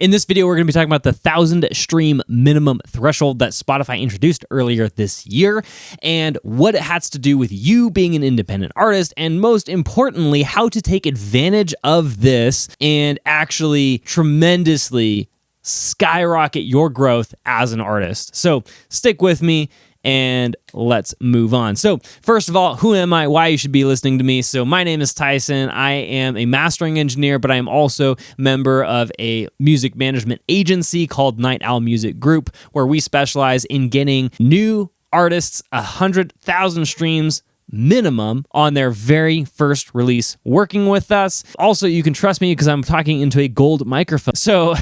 In this video, we're going to be talking about the 1,000 stream minimum threshold that Spotify introduced earlier this year and what it has to do with you being an independent artist, and most importantly, how to take advantage of this and actually tremendously skyrocket your growth as an artist. So stick with me and let's move on. So first of all, who am I? Why you should be listening to me? So my name is Tyson. I am a mastering engineer, but I am also member of a music management agency called Night Owl Music Group, where we specialize in getting new artists 100,000 streams minimum on their very first release working with us. Also, you can trust me because I'm talking into a gold microphone. So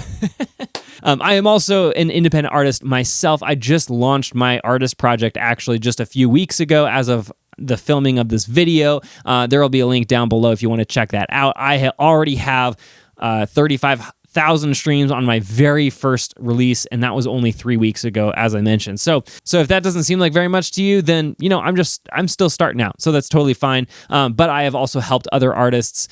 I am also an independent artist myself. I just launched my artist project actually just a few weeks ago as of the filming of this video. There will be a link down below if you want to check that out. I already have 35,000 streams on my very first release, and that was only 3 weeks ago, as I mentioned. So if that doesn't seem like very much to you, then I'm still starting out, so that's totally fine. But I have also helped other artists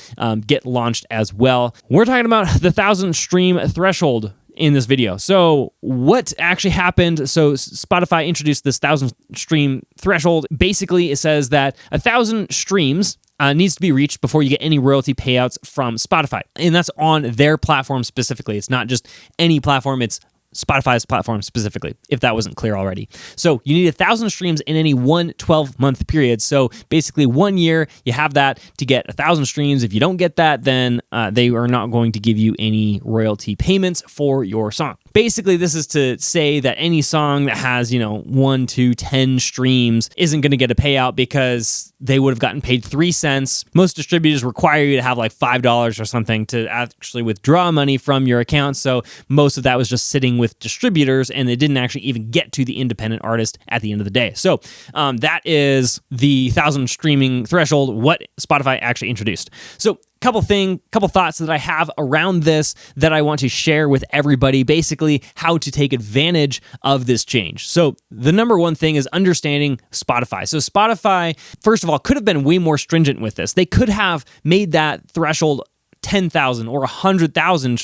get launched as well. We're talking about the 1,000 stream threshold in this video. So what actually happened? So Spotify introduced this 1,000 stream threshold. Basically, it says that 1,000 streams needs to be reached before you get any royalty payouts from Spotify. And that's on their platform specifically. It's not just any platform, it's Spotify's platform specifically, if that wasn't clear already. So you need 1,000 streams in any one 12-month period. So basically 1 year, you have that to get 1,000 streams. If you don't get that, then they are not going to give you any royalty payments for your song. Basically, this is to say that any song that has, 1 to 10 streams isn't going to get a payout because they would have gotten paid 3 cents. Most distributors require you to have like $5 or something to actually withdraw money from your account. So most of that was just sitting with distributors, and it didn't actually even get to the independent artist at the end of the day. So that is the 1,000 streaming threshold, what Spotify actually introduced. So couple thoughts that I have around this that I want to share with everybody, basically how to take advantage of this change. So the number one thing is understanding Spotify. So Spotify, first of all, could have been way more stringent with this. They could have made that threshold 10,000 or 100,000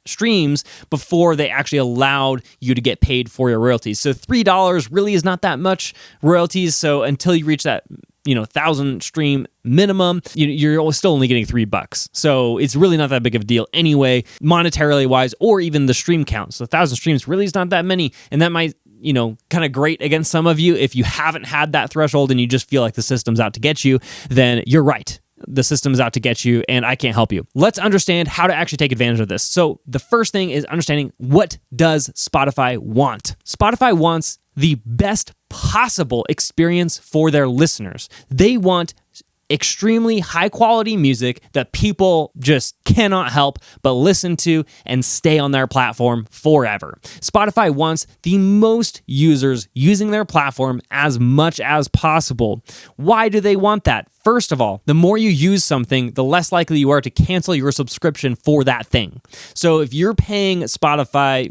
streams before they actually allowed you to get paid for your royalties. So $3 really is not that much royalties. So until you reach that 1,000 stream minimum, you're still only getting $3. So it's really not that big of a deal anyway, monetarily wise, or even the stream count. So 1,000 streams really is not that many. And that might, kind of grate against some of you. If you haven't had that threshold and you just feel like the system's out to get you, then you're right. The system is out to get you, and I can't help you. Let's understand how to actually take advantage of this. So the first thing is understanding, what does Spotify want? Spotify wants the best possible experience for their listeners. They want extremely high quality music that people just cannot help but listen to and stay on their platform forever. Spotify wants the most users using their platform as much as possible. Why do they want that? First of all, the more you use something, the less likely you are to cancel your subscription for that thing. So if you're paying Spotify,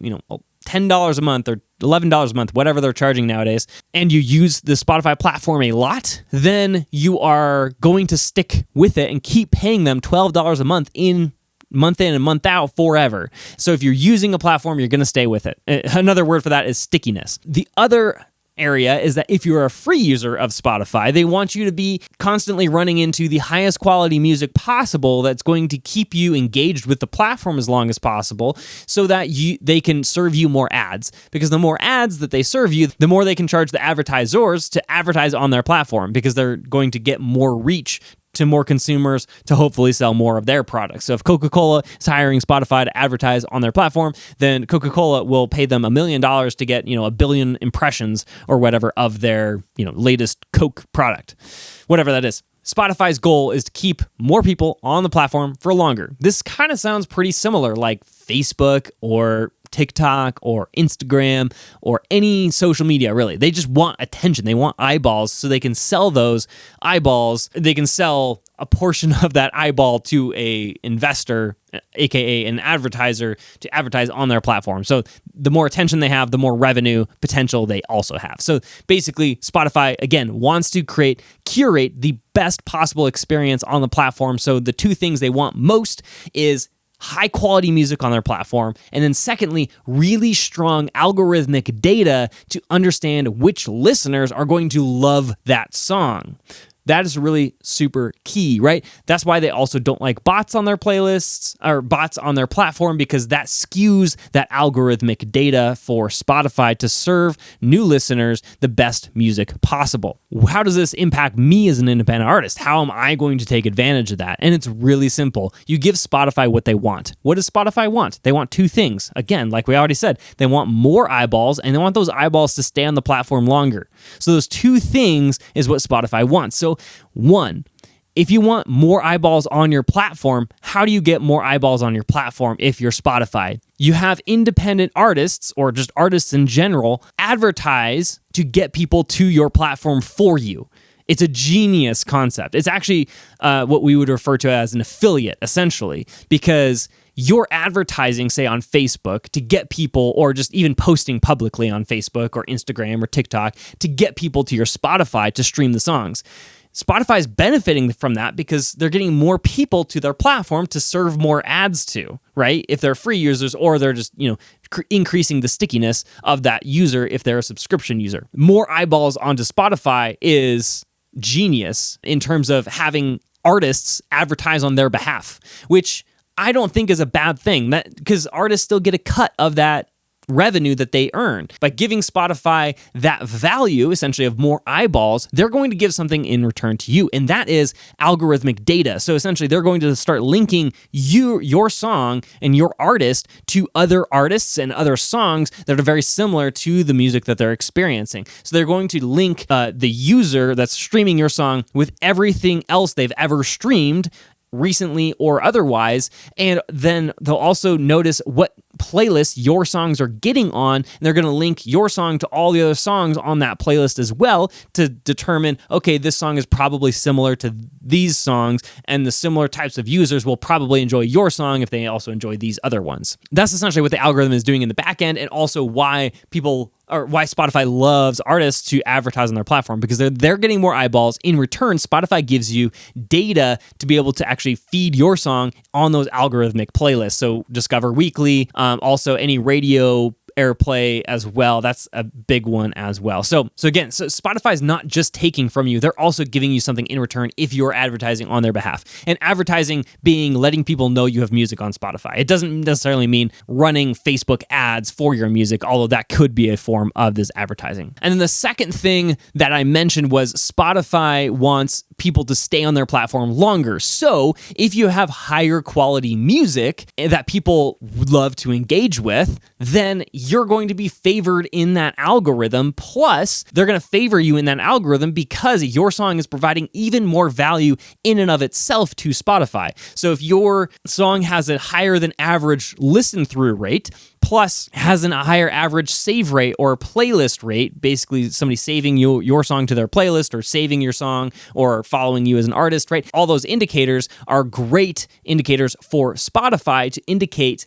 $10 a month or $11 a month, whatever they're charging nowadays, and you use the Spotify platform a lot, then you are going to stick with it and keep paying them $12 a month in and month out forever. So if you're using a platform, you're going to stay with it. Another word for that is stickiness. The other area is that if you're a free user of Spotify, they want you to be constantly running into the highest quality music possible that's going to keep you engaged with the platform as long as possible, so that they can serve you more ads. Because the more ads that they serve you, the more they can charge the advertisers to advertise on their platform, because they're going to get more reach to more consumers to hopefully sell more of their products. So if Coca-Cola is hiring Spotify to advertise on their platform, then Coca-Cola will pay them $1 million to get, 1 billion impressions or whatever of their, latest Coke product, whatever that is. Spotify's goal is to keep more people on the platform for longer. This kind of sounds pretty similar, like Facebook or TikTok or Instagram or any social media, really. They just want attention. They want eyeballs, so they can sell those eyeballs. They can sell a portion of that eyeball to a investor, aka an advertiser, to advertise on their platform. So the more attention they have, the more revenue potential they also have. So basically, Spotify, again, wants to curate the best possible experience on the platform. So the two things they want most is high quality music on their platform. And then secondly, really strong algorithmic data to understand which listeners are going to love that song. That is really super key, right? That's why they also don't like bots on their playlists or bots on their platform, because that skews that algorithmic data for Spotify to serve new listeners the best music possible. How does this impact me as an independent artist? How am I going to take advantage of that? And it's really simple. You give Spotify what they want. What does Spotify want? They want two things. Again, like we already said, they want more eyeballs, and they want those eyeballs to stay on the platform longer. So those two things is what Spotify wants. So one, if you want more eyeballs on your platform, how do you get more eyeballs on your platform if you're Spotify? You have independent artists, or just artists in general, advertise to get people to your platform for you. It's a genius concept. It's actually what we would refer to as an affiliate, essentially, because you're advertising, say, on Facebook to get people, or just even posting publicly on Facebook or Instagram or TikTok to get people to your Spotify to stream the songs. Spotify is benefiting from that because they're getting more people to their platform to serve more ads to, right? If they're free users, or they're just, increasing the stickiness of that user if they're a subscription user. More eyeballs onto Spotify is genius in terms of having artists advertise on their behalf, which I don't think is a bad thing, because artists still get a cut of that revenue that they earn. By giving Spotify that value, essentially, of more eyeballs, they're going to give something in return to you, and that is algorithmic data. So essentially, they're going to start linking your song and your artist to other artists and other songs that are very similar to the music that they're experiencing. So they're going to link the user that's streaming your song with everything else they've ever streamed, recently or otherwise, and then they'll also notice what playlists your songs are getting on, and they're going to link your song to all the other songs on that playlist as well to determine, okay, this song is probably similar to these songs, and the similar types of users will probably enjoy your song if they also enjoy these other ones. That's essentially what the algorithm is doing in the back end, and also why Spotify loves artists to advertise on their platform, because they're getting more eyeballs. In return, Spotify gives you data to be able to actually feed your song on those algorithmic playlists. So Discover Weekly, also any radio airplay as well. That's a big one as well. So again, Spotify is not just taking from you, they're also giving you something in return if you're advertising on their behalf. And advertising being letting people know you have music on Spotify. It doesn't necessarily mean running Facebook ads for your music, although that could be a form of this advertising. And then the second thing that I mentioned was Spotify wants people to stay on their platform longer. So if you have higher quality music that people love to engage with, then you're going to be favored in that algorithm. Plus, they're going to favor you in that algorithm because your song is providing even more value in and of itself to Spotify. So if your song has a higher than average listen through rate, plus has a higher average save rate or playlist rate, basically somebody saving your song to their playlist, or saving your song, or following you as an artist, right? All those indicators are great indicators for Spotify to indicate.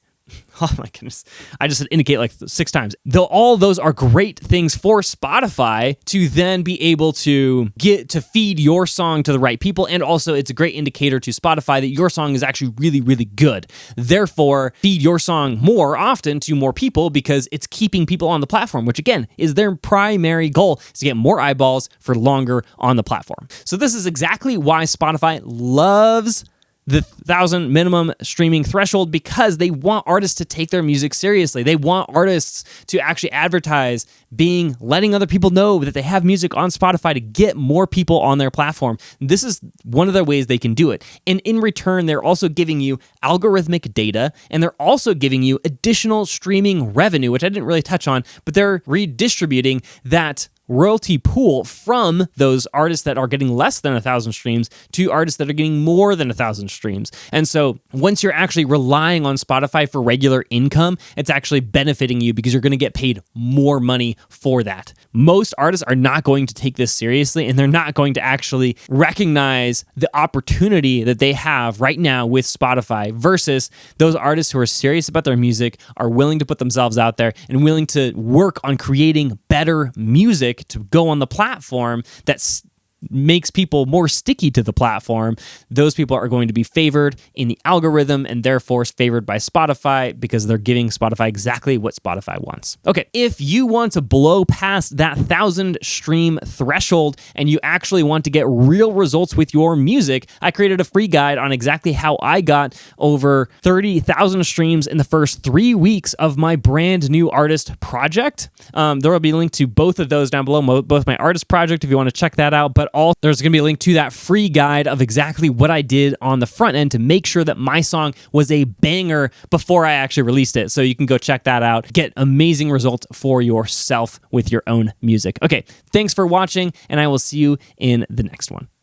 Oh my goodness. I just said indicate like 6 times. Though all those are great things for Spotify to then be able to get to feed your song to the right people. And also it's a great indicator to Spotify that your song is actually really, really good. Therefore, feed your song more often to more people, because it's keeping people on the platform, which again is their primary goal, is to get more eyeballs for longer on the platform. So this is exactly why Spotify loves the 1,000 minimum streaming threshold, because they want artists to take their music seriously. They want artists to actually advertise, letting other people know that they have music on Spotify to get more people on their platform. This is one of the ways they can do it. And in return, they're also giving you algorithmic data, and they're also giving you additional streaming revenue, which I didn't really touch on, but they're redistributing that royalty pool from those artists that are getting less than 1,000 streams to artists that are getting more than 1,000 streams. And so once you're actually relying on Spotify for regular income, it's actually benefiting you because you're going to get paid more money for that. Most artists are not going to take this seriously, and they're not going to actually recognize the opportunity that they have right now with Spotify, versus those artists who are serious about their music, are willing to put themselves out there and willing to work on creating better music to go on the platform that's makes people more sticky to the platform, those people are going to be favored in the algorithm and therefore favored by Spotify because they're giving Spotify exactly what Spotify wants. Okay, if you want to blow past that 1,000 stream threshold and you actually want to get real results with your music, I created a free guide on exactly how I got over 30,000 streams in the first 3 weeks of my brand new artist project. There will be a link to both of those down below, both my artist project if you want to check that out, but also there's going to be a link to that free guide of exactly what I did on the front end to make sure that my song was a banger before I actually released it. So you can go check that out, get amazing results for yourself with your own music. Okay, thanks for watching, and I will see you in the next one.